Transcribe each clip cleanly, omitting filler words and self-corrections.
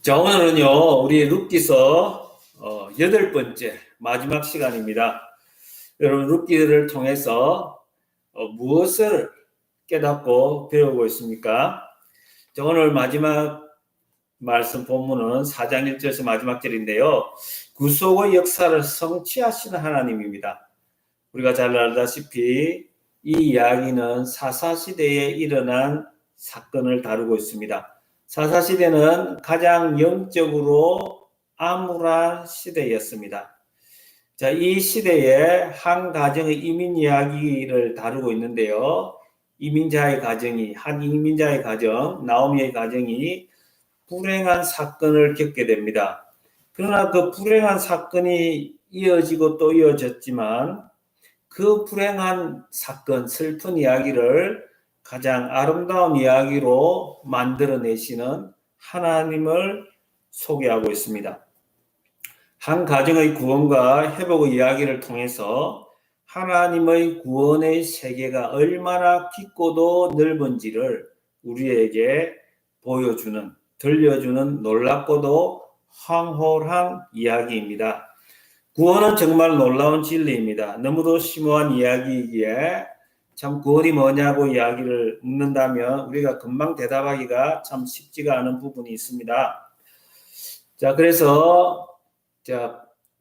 자, 오늘은요, 우리 룻기서 8번째 마지막 시간입니다. 여러분, 룻기를 통해서 무엇을 깨닫고 배우고 있습니까? 자, 오늘 마지막 말씀 본문은 4장 1절에서 마지막 절인데요. 구속의 역사를 성취하시는 하나님입니다. 우리가 잘 알다시피 이 이야기는 사사시대에 일어난 사건을 다루고 있습니다. 사사시대는 가장 영적으로 암울한 시대였습니다. 자, 이 시대에 한 가정의 이민 이야기를 다루고 있는데요. 한 이민자의 가정, 나오미의 가정이 불행한 사건을 겪게 됩니다. 그러나 그 불행한 사건이 이어지고 또 이어졌지만 그 불행한 사건, 슬픈 이야기를 가장 아름다운 이야기로 만들어내시는 하나님을 소개하고 있습니다. 한 가정의 구원과 회복의 이야기를 통해서 하나님의 구원의 세계가 얼마나 깊고도 넓은지를 우리에게 보여주는, 들려주는 놀랍고도 황홀한 이야기입니다. 구원은 정말 놀라운 진리입니다. 너무도 심오한 이야기이기에 참 구원이 뭐냐고 이야기를 묻는다면 우리가 금방 대답하기가 참 쉽지가 않은 부분이 있습니다. 자, 그래서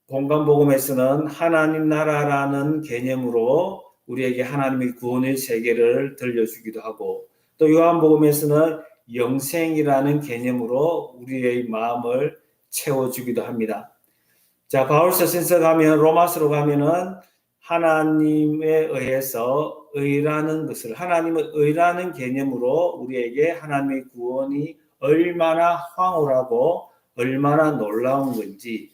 공간복음에서는 하나님 나라라는 개념으로 우리에게 하나님의 구원의 세계를 들려주기도 하고, 또 요한복음에서는 영생이라는 개념으로 우리의 마음을 채워주기도 합니다. 자, 바울서신서 가면, 로마서로 가면은 하나님에 의해서 의라는 것을, 하나님의 의라는 개념으로 우리에게 하나님의 구원이 얼마나 황홀하고 얼마나 놀라운 건지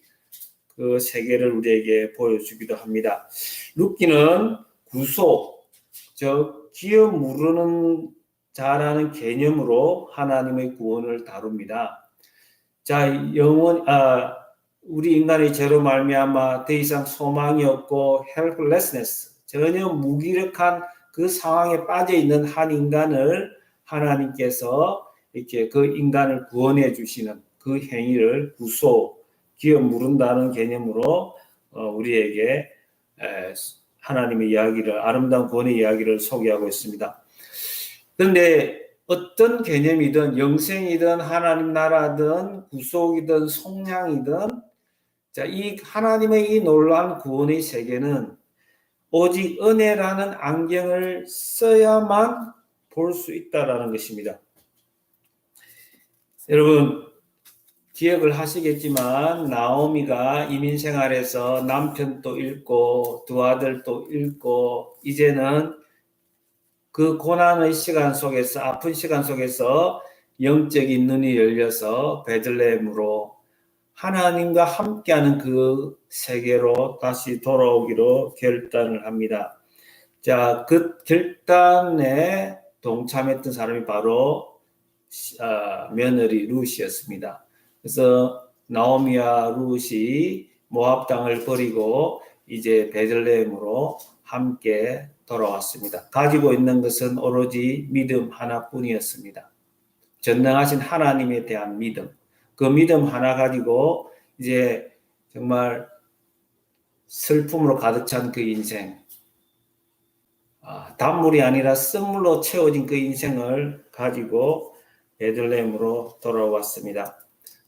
그 세계를 우리에게 보여주기도 합니다. 룻기는 구속, 즉 기어 무르는 자라는 개념으로 하나님의 구원을 다룹니다. 자, 우리 인간의 죄로 말미암아 더 이상 소망이 없고 helplessness, 전혀 무기력한 그 상황에 빠져 있는 한 인간을 하나님께서 이렇게 그 인간을 구원해 주시는 그 행위를 구속, 기어 무른다는 개념으로 우리에게 하나님의 이야기를, 아름다운 구원의 이야기를 소개하고 있습니다. 그런데 어떤 개념이든 영생이든 하나님 나라든 구속이든 속량이든, 자, 이 하나님의 이 놀라운 구원의 세계는 오직 은혜라는 안경을 써야만 볼 수 있다라는 것입니다. 여러분 기억을 하시겠지만 나오미가 이민 생활에서 남편도 잃고 두 아들도 잃고 이제는 그 고난의 시간 속에서, 아픈 시간 속에서 영적인 눈이 열려서 베들레헴으로 하나님과 함께하는 그 세계로 다시 돌아오기로 결단을 합니다. 자, 그 결단에 동참했던 사람이 바로 며느리 룻이었습니다. 그래서 나오미와 룻이 모압 땅을 버리고 이제 베들레헴으로 함께 돌아왔습니다. 가지고 있는 것은 오로지 믿음 하나뿐이었습니다. 전능하신 하나님에 대한 믿음. 그 믿음 하나 가지고 이제 정말 슬픔으로 가득 찬 그 인생, 단물이 아니라 쓴물로 채워진 그 인생을 가지고 베들레헴으로 돌아왔습니다.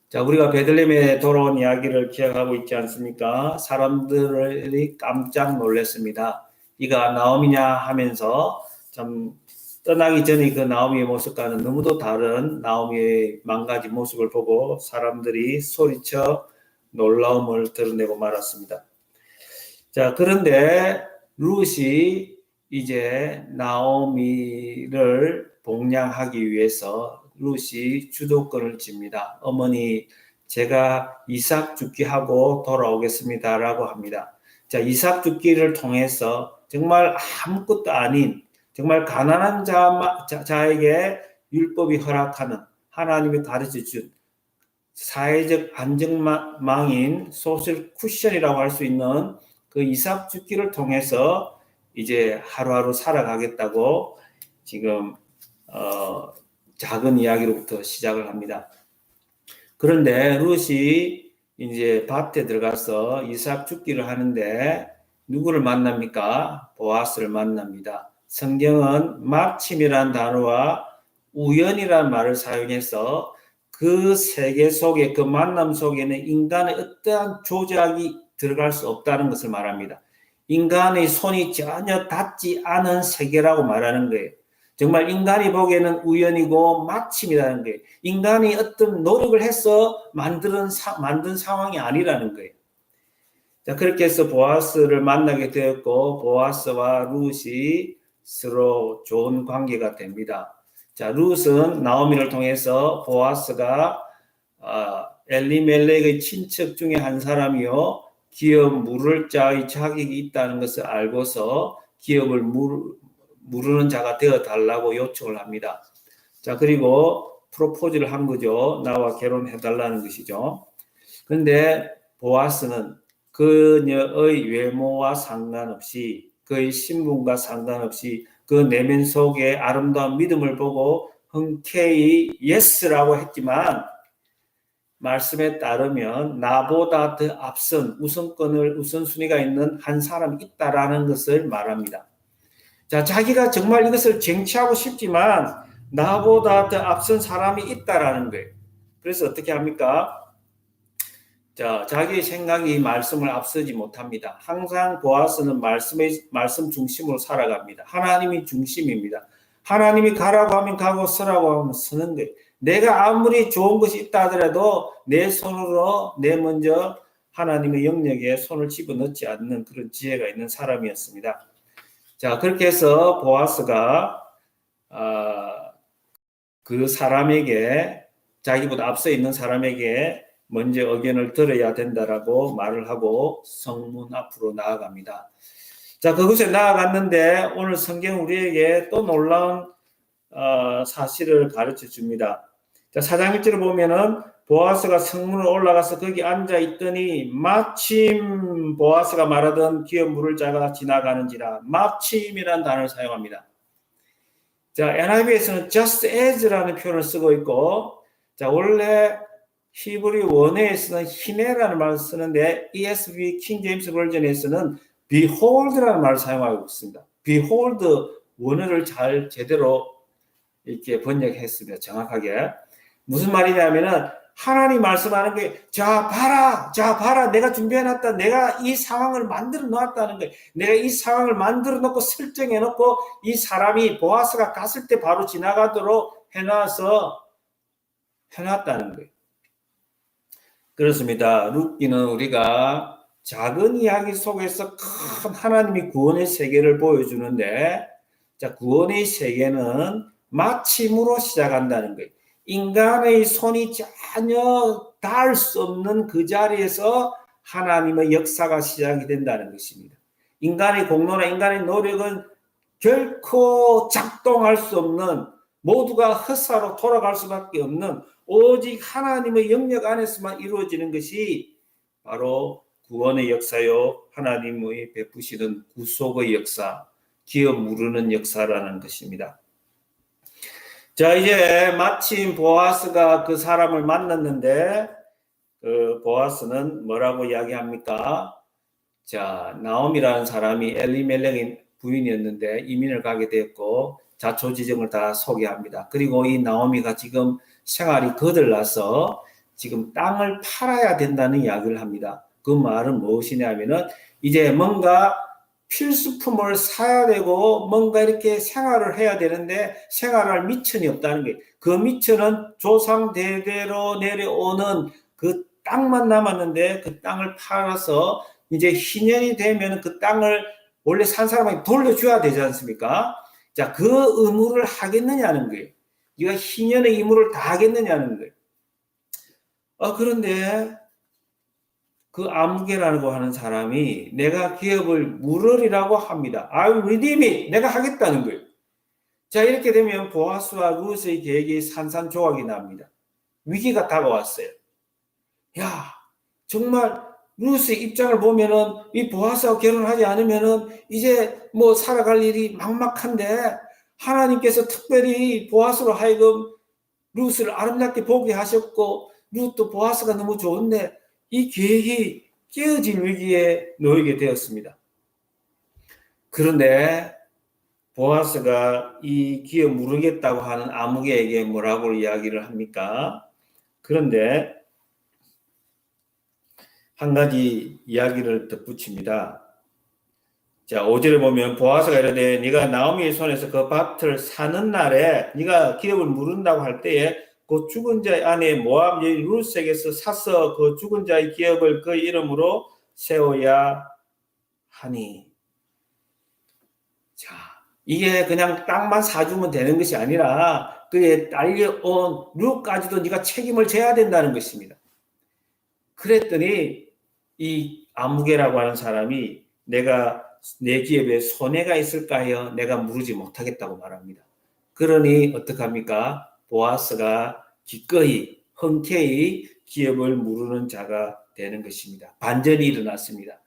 자, 우리가 베들레헴에 돌아온 이야기를 기억하고 있지 않습니까? 사람들이 깜짝 놀랐습니다. 이가 나오미냐 하면서 참 떠나기 전에 그 나오미의 모습과는 너무도 다른 나오미의 망가진 모습을 보고 사람들이 소리쳐 놀라움을 드러내고 말았습니다. 자, 그런데 룻이 이제 나오미를 복양하기 위해서 룻이 주도권을 집니다. 어머니, 제가 이삭 죽기하고 돌아오겠습니다라고 합니다. 자, 이삭 죽기를 통해서 정말 아무것도 아닌, 정말 가난한 자에게 율법이 허락하는, 하나님이 가르쳐준 사회적 안정망인 소셜 쿠션이라고 할 수 있는 그 이삭 죽기를 통해서 이제 하루하루 살아가겠다고 지금 작은 이야기로부터 시작을 합니다. 그런데 룻이 이제 밭에 들어가서 이삭 죽기를 하는데 누구를 만납니까? 보아스를 만납니다. 성경은 마침이란 단어와 우연이란 말을 사용해서 그 세계 속에, 그 만남 속에는 인간의 어떠한 조작이 들어갈 수 없다는 것을 말합니다. 인간의 손이 전혀 닿지 않은 세계라고 말하는 거예요. 정말 인간이 보기에는 우연이고 마침이라는 거예요. 인간이 어떤 노력을 해서 만든 상황이 아니라는 거예요. 자, 그렇게 해서 보아스를 만나게 되었고, 보아스와 룻이 서로 좋은 관계가 됩니다. 자, 룻은 나오미를 통해서 보아스가 엘리멜렉의 친척 중에 한 사람이요, 기업 물을 자의 자격이 있다는 것을 알고서 기업을 물으는 자가 되어 달라고 요청을 합니다. 자, 그리고 프로포즈를 한 거죠. 나와 결혼해 달라는 것이죠. 그런데 보아스는 그녀의 외모와 상관없이, 그의 신분과 상관없이 그 내면 속에 아름다운 믿음을 보고 흔쾌히 예스라고 했지만, 말씀에 따르면 나보다 더 앞선 우선순위가 있는 한 사람이 있다라는 것을 말합니다. 자, 자기가 정말 이것을 쟁취하고 싶지만 나보다 더 앞선 사람이 있다라는 거예요. 그래서 어떻게 합니까? 자, 자기의 생각이 말씀을 앞서지 못합니다. 항상 보아스는 말씀 중심으로 살아갑니다. 하나님이 중심입니다. 하나님이 가라고 하면 가고 서라고 하면 서는 거예요. 내가 아무리 좋은 것이 있다 하더라도 내 손으로 내 먼저 하나님의 영역에 손을 집어넣지 않는 그런 지혜가 있는 사람이었습니다. 자, 그렇게 해서 보아스가 그 사람에게, 자기보다 앞서 있는 사람에게 먼저 의견을 들어야 된다라고 말을 하고 성문 앞으로 나아갑니다. 자, 그곳에 나아갔는데 오늘 성경 우리에게 또 놀라운 사실을 가르쳐 줍니다. 자, 4장 1절을 보면은 보아스가 성문으로 올라가서 거기 앉아 있더니 마침 보아스가 말하던 기업 물을 자가 지나가는지라. 마침이라는 단어를 사용합니다. 자, NIV에서는 just as라는 표현을 쓰고 있고, 자, 원래 히브리 원어에서는 히네라는 말을 쓰는데 ESV 킹 제임스 버전에서는 behold라는 말을 사용하고 있습니다. behold 원어를 잘 제대로 이렇게 번역했습니다. 정확하게. 무슨 말이냐면은 하나님 말씀하는 게, 자 봐라, 내가 준비해놨다, 내가 이 상황을 만들어 놓았다는 거예요. 내가 이 상황을 만들어 놓고 설정해 놓고 이 사람이 보아스가 갔을 때 바로 지나가도록 해놨다는 거예요. 그렇습니다. 룻기는 우리가 작은 이야기 속에서 큰 하나님이 구원의 세계를 보여주는데, 자, 구원의 세계는 마침으로 시작한다는 거예요. 인간의 손이 전혀 닿을 수 없는 그 자리에서 하나님의 역사가 시작이 된다는 것입니다. 인간의 공로나 인간의 노력은 결코 작동할 수 없는, 모두가 헛사로 돌아갈 수밖에 없는 오직 하나님의 영역 안에서만 이루어지는 것이 바로 구원의 역사요, 하나님의 베푸시는 구속의 역사, 기어 무르는 역사라는 것입니다. 자, 이제 마침 보아스가 그 사람을 만났는데 그 보아스는 뭐라고 이야기합니까? 자, 나오미라는 사람이 엘리멜렉의 부인이었는데 이민을 가게 되었고 자초지정을 다 소개합니다. 그리고 이 나오미가 지금 생활이 거들나서 지금 땅을 팔아야 된다는 이야기를 합니다. 그 말은 무엇이냐면은 이제 뭔가 필수품을 사야 되고 뭔가 이렇게 생활을 해야 되는데 생활할 미천이 없다는 거예요. 그 미천은 조상 대대로 내려오는 그 땅만 남았는데 그 땅을 팔아서 이제 희년이 되면 그 땅을 원래 산 사람에게 돌려줘야 되지 않습니까? 자, 그 의무를 하겠느냐는 거예요. 네가 희년의 의무를 다 하겠느냐는 거예요. 그런데 그 아무개라고 하는 사람이 내가 기업을 물으리라고 합니다. I will redeem it. 내가 하겠다는 거예요. 자, 이렇게 되면 보아스와 룻의 계획이 산산조각이 납니다. 위기가 다가왔어요. 야, 정말 룻의 입장을 보면은 이 보아스와 결혼하지 않으면은 이제 뭐 살아갈 일이 막막한데 하나님께서 특별히 보아스로 하여금 룻을 아름답게 보게 하셨고 룻도 보아스가 너무 좋은데 이 계획이 깨어질 위기에 놓이게 되었습니다. 그런데 보아스가 이 기어 무르겠다고 하는 아무개에게 뭐라고 이야기를 합니까? 그런데 한 가지 이야기를 덧붙입니다. 자, 5절에 보면 보아스가 이르되 네가 나오미의 손에서 그 밭을 사는 날에 네가 기업을 무른다고 할 때에 그 죽은 자의 아내 모압 여인 룻에게서 사서 그 죽은 자의 기업을 그 이름으로 세워야 하니. 자, 이게 그냥 땅만 사주면 되는 것이 아니라 그의 딸려온 룻까지도 네가 책임을 져야 된다는 것입니다. 그랬더니 이 아무개라고 하는 사람이 내가 내 기업에 손해가 있을까 하여 내가 무르지 못하겠다고 말합니다. 그러니 어떡합니까? 보아스가 기꺼이 흔쾌히 기업을 무르는 자가 되는 것입니다. 반전이 일어났습니다.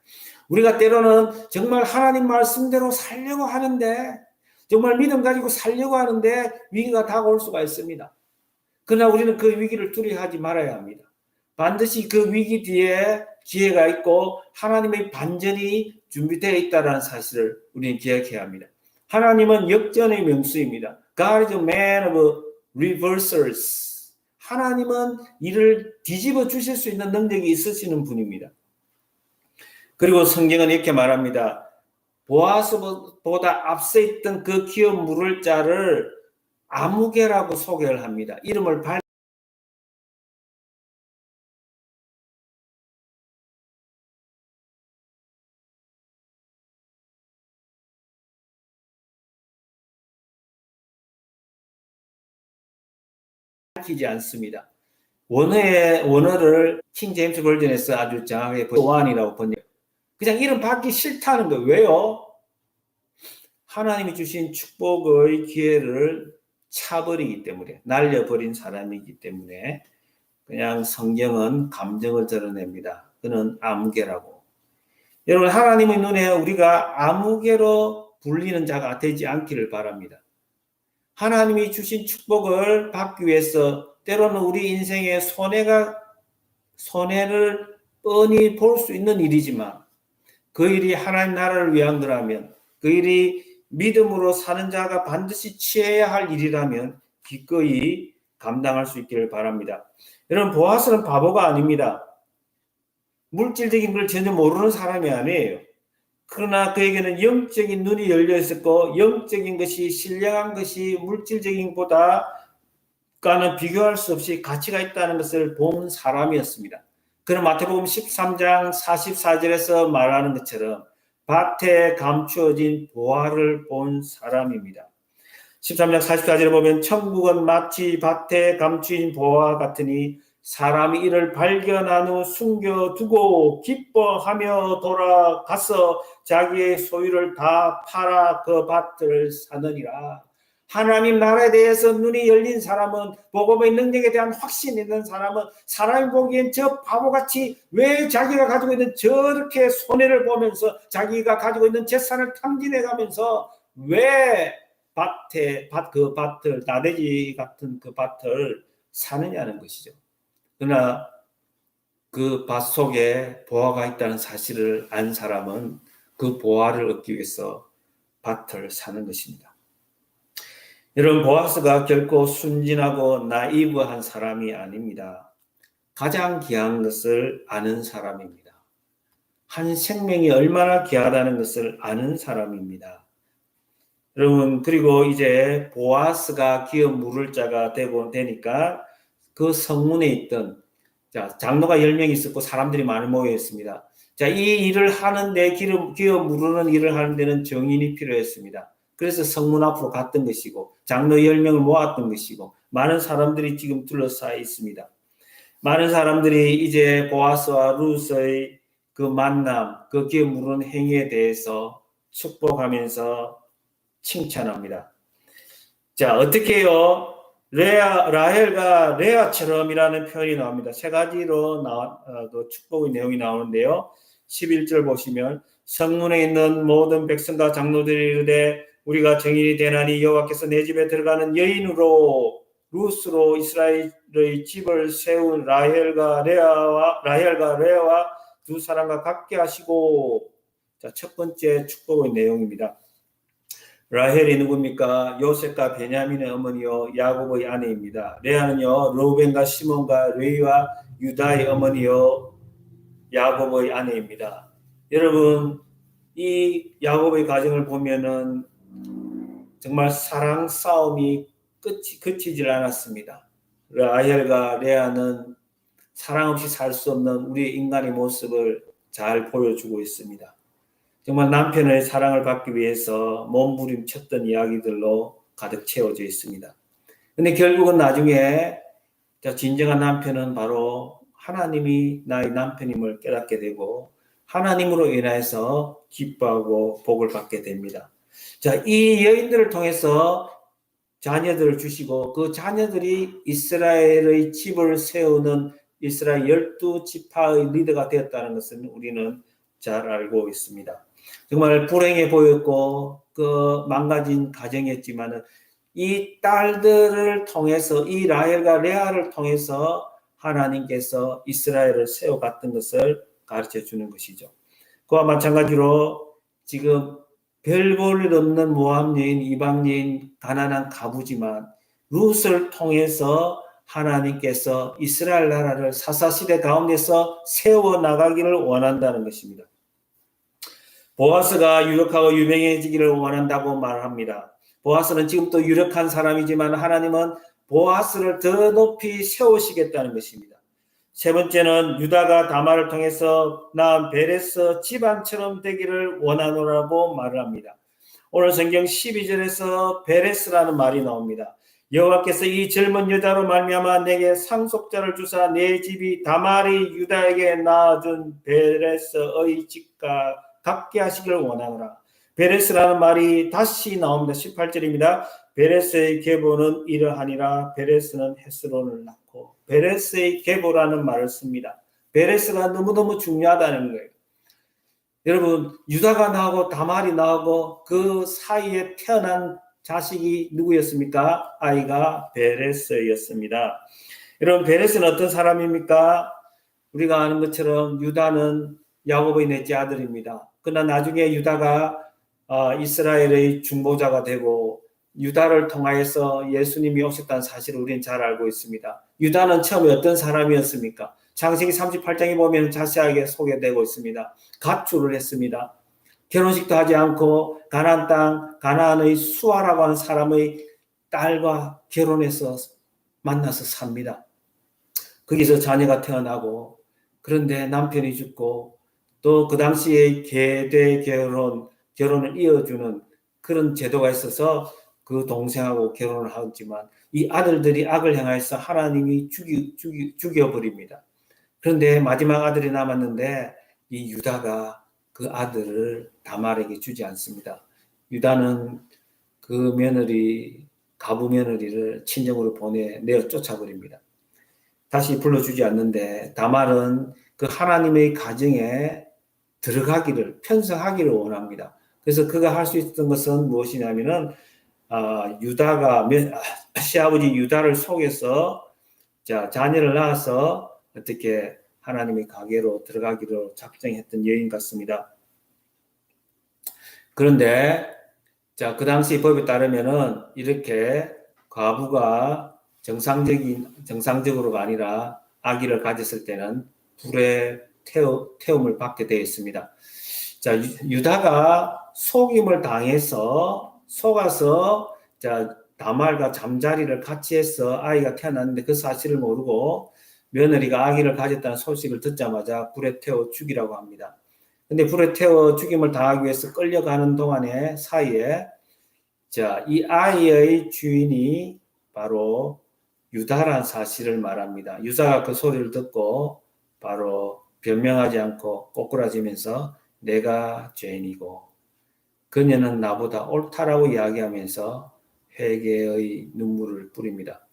우리가 때로는 정말 하나님 말씀대로 살려고 하는데 정말 믿음 가지고 살려고 하는데 위기가 다가올 수가 있습니다. 그러나 우리는 그 위기를 두려워하지 말아야 합니다. 반드시 그 위기 뒤에 기회가 있고 하나님의 반전이 준비되어 있다는 사실을 우리는 기억해야 합니다. 하나님은 역전의 명수입니다. God is a man of reversals. 하나님은 이를 뒤집어 주실 수 있는 능력이 있으시는 분입니다. 그리고 성경은 이렇게 말합니다. 보아스보다 앞서 있던 그 기업 물을 자를 아무개라고 소개를 합니다. 이름을 밝히지 않습니다. 원어를 킹 제임스 버전에서 아주 정확하게 원이라고 번역. 그냥 이름 받기 싫다는 거. 왜요? 하나님이 주신 축복의 기회를 차버리기 때문에, 날려버린 사람이기 때문에 그냥 성경은 감정을 드러냅니다. 그는 아무개라고. 여러분, 하나님의 눈에 우리가 아무개로 불리는 자가 되지 않기를 바랍니다. 하나님이 주신 축복을 받기 위해서 때로는 우리 인생에 손해를 뻔히 볼 수 있는 일이지만 그 일이 하나님 나라를 위한 거라면, 그 일이 믿음으로 사는 자가 반드시 취해야 할 일이라면 기꺼이 감당할 수 있기를 바랍니다. 여러분, 보아스는 바보가 아닙니다. 물질적인 걸 전혀 모르는 사람이 아니에요. 그러나 그에게는 영적인 눈이 열려 있었고 영적인 것이 신령한 것이 물질적인 보다과는 비교할 수 없이 가치가 있다는 것을 본 사람이었습니다. 그는 마태복음 13장 44절에서 말하는 것처럼 밭에 감추어진 보화를 본 사람입니다. 13장 44절에 보면 천국은 마치 밭에 감추인 보화 같으니 사람이 이를 발견한 후 숨겨두고 기뻐하며 돌아가서 자기의 소유를 다 팔아 그 밭을 사느니라. 하나님 나라에 대해서 눈이 열린 사람은, 복음의 능력에 대한 확신이 있는 사람은 사람이 보기엔 저 바보같이 왜 자기가 가지고 있는 저렇게 손해를 보면서 자기가 가지고 있는 재산을 탕진해가면서 왜 그 밭을, 나대지 같은 그 밭을 사느냐는 것이죠. 그러나 그 밭 속에 보화가 있다는 사실을 안 사람은 그 보화를 얻기 위해서 밭을 사는 것입니다. 여러분, 보아스가 결코 순진하고 나이브한 사람이 아닙니다. 가장 귀한 것을 아는 사람입니다. 한 생명이 얼마나 귀하다는 것을 아는 사람입니다. 여러분, 그리고 이제 보아스가 기업 물을 자가 되니까 그 성문에 있던 장로가 10명이 있었고 사람들이 많이 모여 있습니다. 자, 이 일을 하는데 기업 무르는 일을 하는 데는 정인이 필요했습니다. 그래서 성문 앞으로 갔던 것이고 장로 10명을 모았던 것이고 많은 사람들이 지금 둘러싸여 있습니다. 많은 사람들이 이제 보아스와 룻의 그 만남, 그 기업 무르는 행위에 대해서 축복하면서 칭찬합니다. 자, 어떻게 해요? 라헬과 레아처럼이라는 표현이 나옵니다. 세 가지로 축복의 내용이 나오는데요. 11절 보시면 성문에 있는 모든 백성과 장로들이 이르되 우리가 정인이 되나니 여호와께서 내 집에 들어가는 여인으로 루스로 이스라엘의 집을 세운 라헬과 레아와 두 사람과 같게 하시고. 자, 첫 번째 축복의 내용입니다. 라헬이 누굽니까? 요셉과 베냐민의 어머니요 야곱의 아내입니다. 레아는요 르우벤과 시몬과 레위와 유다의 어머니요 야곱의 아내입니다. 여러분, 이 야곱의 가정을 보면은 정말 사랑 싸움이 그치질 않았습니다. 라헬과 레아는 사랑 없이 살 수 없는 우리의 인간의 모습을 잘 보여주고 있습니다. 정말 남편의 사랑을 받기 위해서 몸부림쳤던 이야기들로 가득 채워져 있습니다. 근데 결국은 나중에 진정한 남편은 바로 하나님이 나의 남편임을 깨닫게 되고 하나님으로 인해서 기뻐하고 복을 받게 됩니다. 자, 이 여인들을 통해서 자녀들을 주시고 그 자녀들이 이스라엘의 집을 세우는 이스라엘 12지파의 리더가 되었다는 것은 우리는 잘 알고 있습니다. 정말 불행해 보였고 그 망가진 가정이었지만 이 딸들을 통해서 이 라헬과 레아를 통해서 하나님께서 이스라엘을 세워갔던 것을 가르쳐 주는 것이죠. 그와 마찬가지로 지금 별 볼 일 없는 모압 여인, 이방 여인, 가난한 가부지만 룻을 통해서 하나님께서 이스라엘 나라를 사사시대 가운데서 세워나가기를 원한다는 것입니다. 보아스가 유력하고 유명해지기를 원한다고 말합니다. 보아스는 지금도 유력한 사람이지만 하나님은 보아스를 더 높이 세우시겠다는 것입니다. 세 번째는 유다가 다말을 통해서 낳은 베레스 집안처럼 되기를 원하노라고 말을 합니다. 오늘 성경 12절에서 베레스라는 말이 나옵니다. 여호와께서 이 젊은 여자로 말미암아 내게 상속자를 주사 내 집이 다말이 유다에게 낳아준 베레스의 집과 같게 하시기를 원하노라. 베레스라는 말이 다시 나옵니다. 18절입니다. 베레스의 계보는 이러하니라. 베레스는 헤스론을 낳고. 베레스의 계보라는 말을 씁니다. 베레스가 너무너무 중요하다는 거예요. 여러분, 유다가 나오고 다말이 나오고 그 사이에 태어난 자식이 누구였습니까? 아이가 베레스였습니다. 여러분, 베레스는 어떤 사람입니까? 우리가 아는 것처럼 유다는 야곱의 넷째 아들입니다. 그러나 나중에 유다가 이스라엘의 중보자가 되고 유다를 통하여서 예수님이 오셨다는 사실을 우리는 잘 알고 있습니다. 유다는 처음에 어떤 사람이었습니까? 창세기 38장에 보면 자세하게 소개되고 있습니다. 가출을 했습니다. 결혼식도 하지 않고 가나안 땅, 가나안의 수아라고 하는 사람의 딸과 결혼해서 만나서 삽니다. 거기서 자녀가 태어나고 그런데 남편이 죽고 또 그 당시에 계대 결혼을 이어주는 그런 제도가 있어서 그 동생하고 결혼을 하지만 이 아들들이 악을 행하여서 하나님이 죽여버립니다. 그런데 마지막 아들이 남았는데 이 유다가 그 아들을 다말에게 주지 않습니다. 유다는 그 가부 며느리를 친정으로 내어 쫓아버립니다. 다시 불러주지 않는데 다말은 그 하나님의 가정에 들어가기를, 편성하기를 원합니다. 그래서 그가 할 수 있었던 것은 무엇이냐면은 유다가 시아버지 유다를 속여서 자녀를 낳아서 어떻게 하나님의 가게로 들어가기로 작정했던 여인 같습니다. 그런데 그 당시 법에 따르면은 이렇게 과부가 정상적으로가 아니라 아기를 가졌을 때는 불에 태움을 받게 되어 있습니다. 유다가 속임을 당해서 속아서 다말과 잠자리를 같이 해서 아이가 태어났는데 그 사실을 모르고 며느리가 아기를 가졌다는 소식을 듣자마자 불에 태워 죽이라고 합니다. 근데 불에 태워 죽임을 당하기 위해서 끌려가는 동안에 사이에 이 아이의 주인이 바로 유다라는 사실을 말합니다. 유다가 그 소리를 듣고 바로 변명하지 않고 꼬꾸라지면서 내가 죄인이고 그녀는 나보다 옳다라고 이야기하면서 회개의 눈물을 뿌립니다.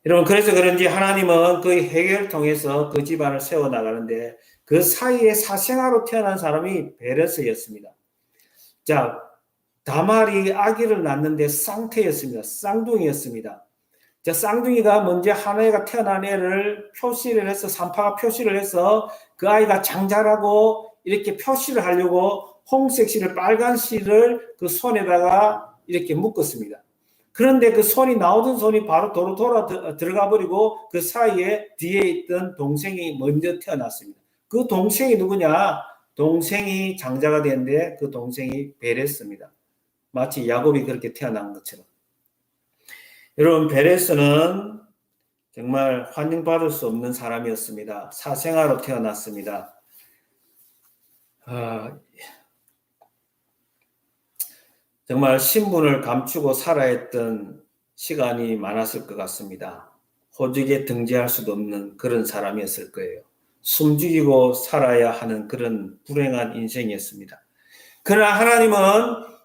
여러분, 그래서 그런지 하나님은 그 회개를 통해서 그 집안을 세워나가는데 그 사이에 사생아로 태어난 사람이 베레스였습니다. 다말이 아기를 낳는데 쌍둥이였습니다. 쌍둥이가 먼저 한 애가 태어난 애를 표시를 해서 산파가 표시를 해서 그 아이가 장자라고 이렇게 표시를 하려고 홍색 실을 빨간 실을 그 손에다가 이렇게 묶었습니다. 그런데 그 손이 나오던 손이 바로 도로 들어가 버리고 그 사이에 뒤에 있던 동생이 먼저 태어났습니다. 그 동생이 누구냐? 동생이 장자가 됐는데 그 동생이 베레스입니다. 마치 야곱이 그렇게 태어난 것처럼. 여러분, 베레스는 정말 환영받을 수 없는 사람이었습니다. 사생아로 태어났습니다. 정말 신분을 감추고 살아야 했던 시간이 많았을 것 같습니다. 호적에 등재할 수도 없는 그런 사람이었을 거예요. 숨죽이고 살아야 하는 그런 불행한 인생이었습니다. 그러나 하나님은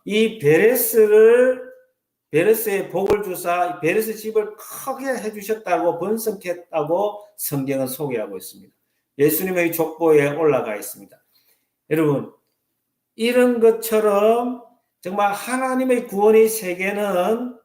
이 베레스의 복을 주사 베레스 집을 크게 해주셨다고 번성했다고 성경은 소개하고 있습니다. 예수님의 족보에 올라가 있습니다. 여러분, 이런 것처럼 정말 하나님의 구원의 세계는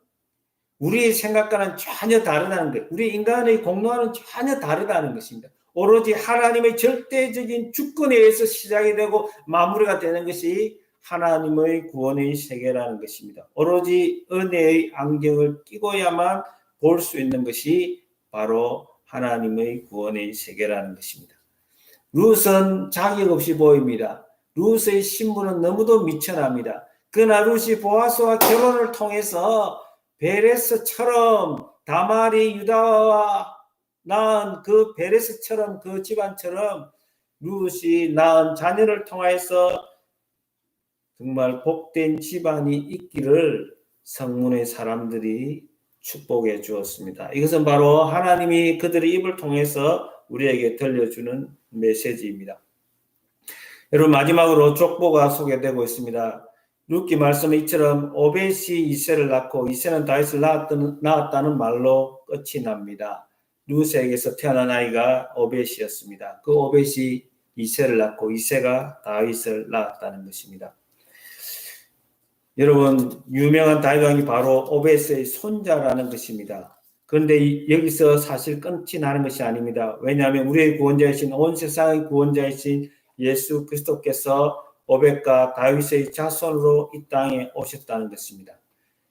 우리의 생각과는 전혀 다르다는 것, 우리 인간의 공로와는 전혀 다르다는 것입니다. 오로지 하나님의 절대적인 주권에 의해서 시작이 되고 마무리가 되는 것이 하나님의 구원의 세계라는 것입니다. 오로지 은혜의 안경을 끼고야만 볼 수 있는 것이 바로 하나님의 구원의 세계라는 것입니다. 룻은 자격 없이 보입니다. 룻의 신분은 너무도 미천합니다. 그러나 룻이 보아스와 결혼을 통해서 베레스처럼 다말이 유다와 낳은 그 베레스처럼 그 집안처럼 룻이 낳은 자녀를 통하여서 정말 복된 집안이 있기를 성문의 사람들이 축복해 주었습니다. 이것은 바로 하나님이 그들의 입을 통해서 우리에게 들려주는 메시지입니다. 여러분, 마지막으로 족보가 소개되고 있습니다. 룻기 말씀에 이처럼 오벳이 이새를 낳고 이새는 다윗을 낳았다는 말로 끝이 납니다. 룻에게서 태어난 아이가 오벳이었습니다. 그 오벳이 이새를 낳고 이새가 다윗을 낳았다는 것입니다. 여러분, 유명한 다윗 왕이 바로 오벳의 손자라는 것입니다. 그런데 여기서 사실 끝이 나는 것이 아닙니다. 왜냐하면 우리의 구원자이신 온 세상의 구원자이신 예수 그리스도께서 오벳과 다윗의 자손으로 이 땅에 오셨다는 것입니다.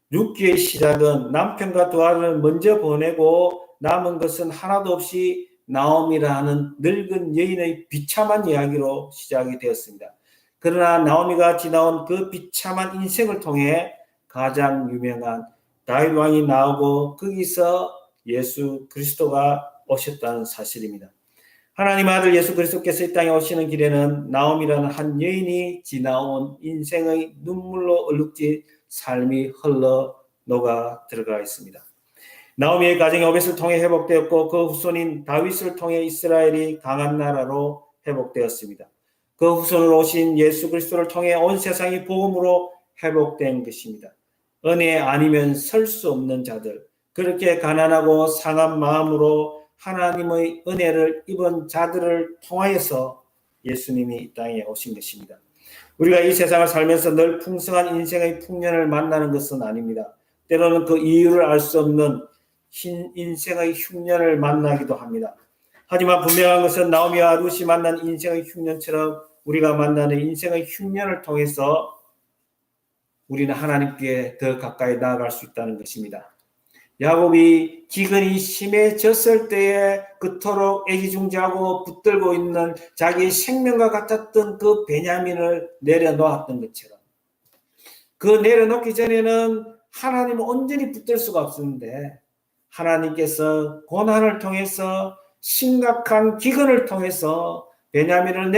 룻기의 시작은 남편과 두 아들을 먼저 보내고 남은 것은 하나도 없이 나오미라는 늙은 여인의 비참한 이야기로 시작이 되었습니다. 그러나 나오미가 지나온 그 비참한 인생을 통해 가장 유명한 다윗 왕이 나오고 거기서 예수 그리스도가 오셨다는 사실입니다. 하나님 아들 예수 그리스도께서 이 땅에 오시는 길에는 나오미라는 한 여인이 지나온 인생의 눈물로 얼룩진 삶이 흘러 녹아 들어가 있습니다. 나오미의 가정이 오벳을 통해 회복되었고 그 후손인 다윗을 통해 이스라엘이 강한 나라로 회복되었습니다. 그 후손으로 오신 예수 그리스도를 통해 온 세상이 복음으로 회복된 것입니다. 은혜 아니면 설 수 없는 자들, 그렇게 가난하고 상한 마음으로 하나님의 은혜를 입은 자들을 통하여서 예수님이 이 땅에 오신 것입니다. 우리가 이 세상을 살면서 늘 풍성한 인생의 풍년을 만나는 것은 아닙니다. 때로는 그 이유를 알 수 없는 인생의 흉년을 만나기도 합니다. 하지만 분명한 것은 나오미와 룻이 만난 인생의 흉년처럼 우리가 만나는 인생의 흉년을 통해서 우리는 하나님께 더 가까이 나아갈 수 있다는 것입니다. 야곱이 기근이 심해졌을 때에 그토록 애기중지하고 붙들고 있는 자기의 생명과 같았던 그 베냐민을 내려놓았던 것처럼, 그 내려놓기 전에는 하나님을 온전히 붙들 수가 없었는데 하나님께서 고난을 통해서 심각한 기근을 통해서 베냐민을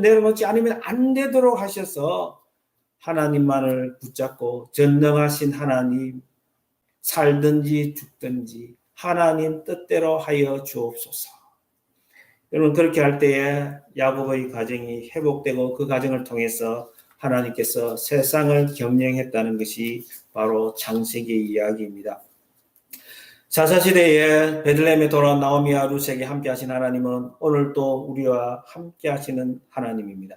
내려놓지 않으면 안 되도록 하셔서 하나님만을 붙잡고 전능하신 하나님, 살든지 죽든지 하나님 뜻대로 하여 주옵소서. 여러분, 그렇게 할 때에 야곱의 가정이 회복되고 그 가정을 통해서 하나님께서 세상을 경영했다는 것이 바로 창세기 이야기입니다. 사사시대에 베들레헴에 돌아온 나오미와 룻에게 함께 하신 하나님은 오늘도 우리와 함께 하시는 하나님입니다.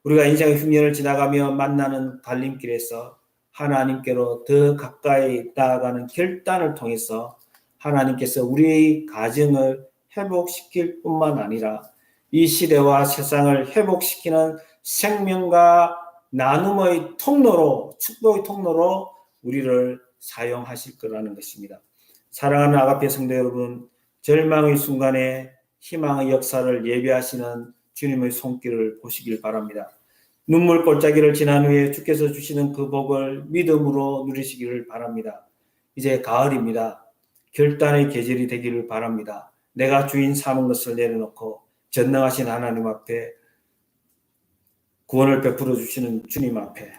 우리가 인생의 흉년을 지나가며 만나는 갈림길에서 하나님께로 더 가까이 나아가는 결단을 통해서 하나님께서 우리의 가정을 회복시킬 뿐만 아니라 이 시대와 세상을 회복시키는 생명과 나눔의 통로로, 축복의 통로로 우리를 사용하실 거라는 것입니다. 사랑하는 아가페 성도 여러분, 절망의 순간에 희망의 역사를 예비하시는 주님의 손길을 보시길 바랍니다. 눈물 골짜기를 지난 후에 주께서 주시는 그 복을 믿음으로 누리시기를 바랍니다. 이제 가을입니다. 결단의 계절이 되기를 바랍니다. 내가 주인 삼은 것을 내려놓고 전능하신 하나님 앞에 구원을 베풀어 주시는 주님 앞에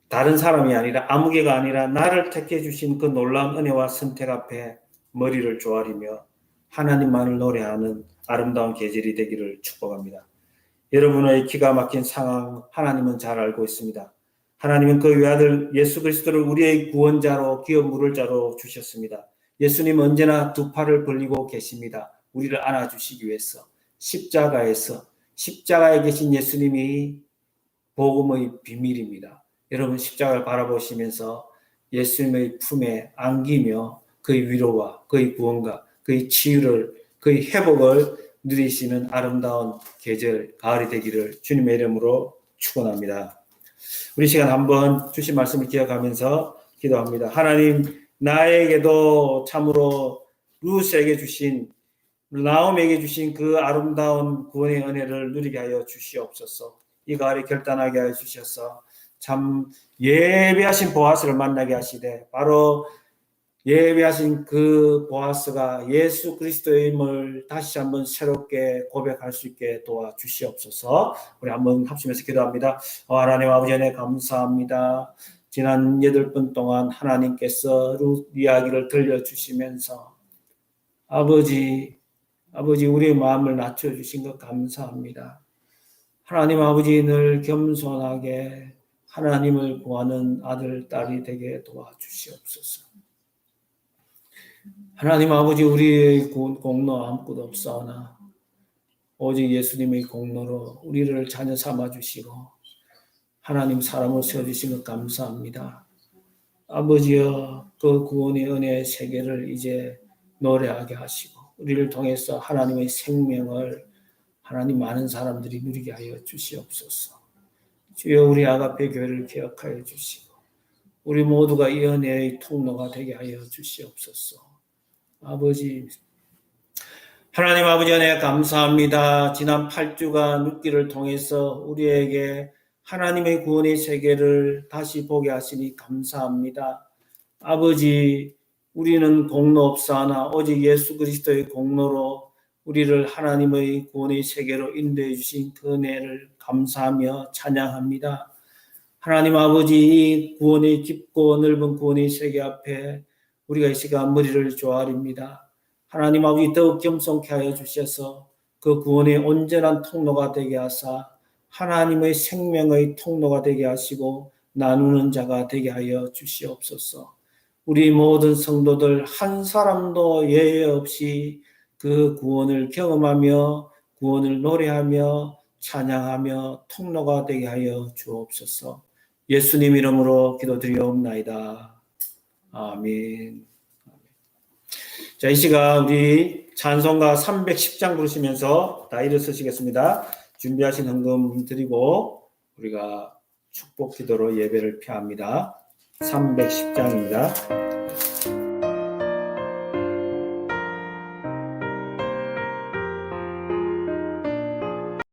다른 사람이 아니라 아무개가 아니라 나를 택해 주신 그 놀라운 은혜와 선택 앞에 머리를 조아리며 하나님만을 노래하는 아름다운 계절이 되기를 축복합니다. 여러분의 기가 막힌 상황 하나님은 잘 알고 있습니다. 하나님은 그 외아들 예수 그리스도를 우리의 구원자로 기업 물을 자로 주셨습니다. 예수님 언제나 두 팔을 벌리고 계십니다. 우리를 안아주시기 위해서 십자가에 계신 예수님이 복음의 비밀입니다. 여러분 십자가를 바라보시면서 예수님의 품에 안기며 그의 위로와 그의 구원과 그의 치유를 그의 회복을 누리시는 아름다운 계절 가을이 되기를 주님의 이름으로 축원합니다. 우리 시간 한번 주신 말씀을 기억하면서 기도합니다. 하나님, 나에게도 참으로 루스에게 주신 나옴에게 주신 그 아름다운 구원의 은혜를 누리게 하여 주시옵소서. 이 가을에 결단하게 하여 주셔서 참 예배하신 보아스를 만나게 하시되 바로 예배하신 그 보아스가 예수 그리스도의 힘을 다시 한번 새롭게 고백할 수 있게 도와주시옵소서. 우리 한번 합심해서 기도합니다. 하나님 아버지 은혜 감사합니다. 지난 8번 동안 하나님께서 룻 이야기를 들려주시면서 아버지 우리의 마음을 낮춰주신 것 감사합니다. 하나님 아버지 늘 겸손하게 하나님을 구하는 아들, 딸이 되게 도와주시옵소서. 하나님 아버지 우리의 공로 아무것도 없사오나 오직 예수님의 공로로 우리를 자녀 삼아주시고 하나님 사람을 세워주신 것 감사합니다. 아버지여 그 구원의 은혜의 세계를 이제 노래하게 하시고 우리를 통해서 하나님의 생명을 하나님 많은 사람들이 누리게 하여 주시옵소서. 주여 우리 아가페 교회를 기억하여 주시고 우리 모두가 이 은혜의 통로가 되게 하여 주시옵소서. 아버지 하나님 아버지 은혜 감사합니다. 지난 8주간 룻기를 통해서 우리에게 하나님의 구원의 세계를 다시 보게 하시니 감사합니다. 아버지 우리는 공로 없사오나 오직 예수 그리스도의 공로로 우리를 하나님의 구원의 세계로 인도해 주신 그 은혜를 감사하며 찬양합니다. 하나님 아버지 이 구원의 깊고 넓은 구원의 세계 앞에 우리가 이 시간 머리를 조아립니다. 하나님 아버지 더욱 겸손케 하여 주셔서 그 구원의 온전한 통로가 되게 하사 하나님의 생명의 통로가 되게 하시고 나누는 자가 되게 하여 주시옵소서. 우리 모든 성도들 한 사람도 예외 없이 그 구원을 경험하며 구원을 노래하며 찬양하며 통로가 되게 하여 주옵소서. 예수님 이름으로 기도드리옵나이다. 아멘. 자, 이 시간 우리 찬송가 310장 부르시면서 다 일어서시겠습니다. 준비하신 헌금 드리고 우리가 축복 기도로 예배를 피합니다. 310장입니다.